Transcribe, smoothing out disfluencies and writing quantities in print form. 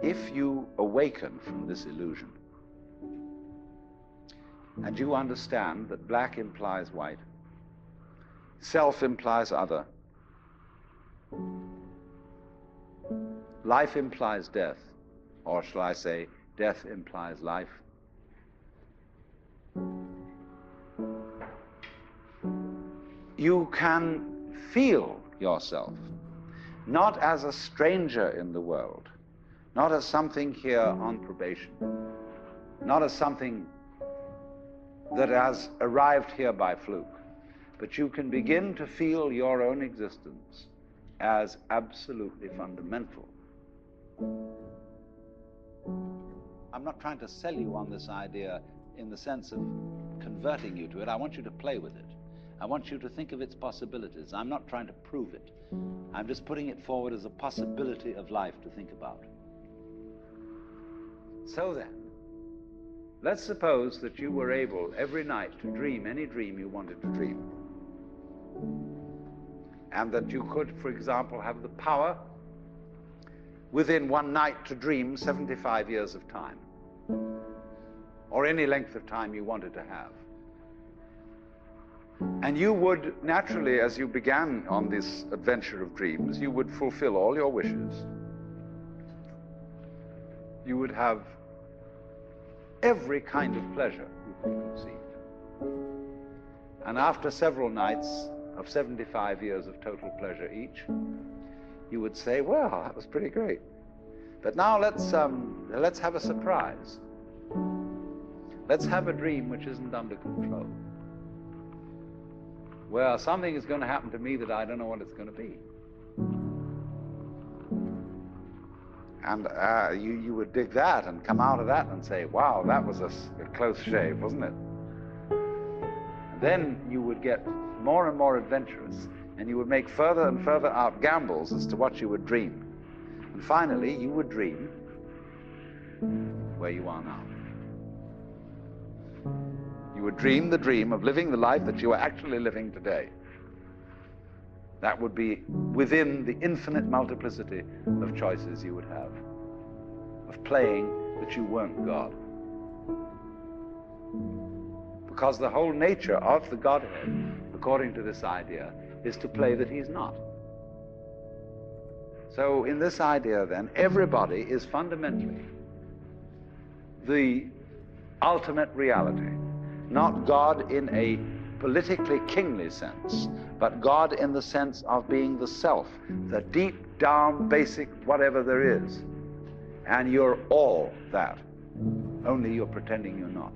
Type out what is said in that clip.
if you awaken from this illusion, and you understand that black implies white, self implies other, life implies death, or shall I say, death implies life, you can feel yourself not as a stranger in the world, not as something here on probation, not as something that has arrived here by fluke, but you can begin to feel your own existence as absolutely fundamental. I'm not trying to sell you on this idea in the sense of converting you to it. I want you to play with it. I want you to think of its possibilities. I'm not trying to prove it. I'm just putting it forward as a possibility of life to think about. So then, let's suppose that you were able every night to dream any dream you wanted to dream. And that you could, for example, have the power within one night to dream 75 years of time, or any length of time you wanted to have. And you would naturally, as you began on this adventure of dreams, you would fulfill all your wishes. You would have every kind of pleasure you could conceive. And after several nights of 75 years of total pleasure each, you would say, well, that was pretty great. But now let's have a surprise. Let's have a dream which isn't under control. Well, something is going to happen to me that I don't know what it's going to be. And you would dig that and come out of that and say, wow, that was a close shave, wasn't it? And then you would get more and more adventurous, and you would make further and further out gambles as to what you would dream. And finally, you would dream where you are now. You would dream the dream of living the life that you are actually living today. That would be within the infinite multiplicity of choices you would have, of playing that you weren't God. Because the whole nature of the Godhead, according to this idea, is to play that he's not. So in this idea then, everybody is fundamentally the ultimate reality. Not God in a politically kingly sense, but God in the sense of being the self, the deep down basic whatever there is. And you're all that, only you're pretending you're not.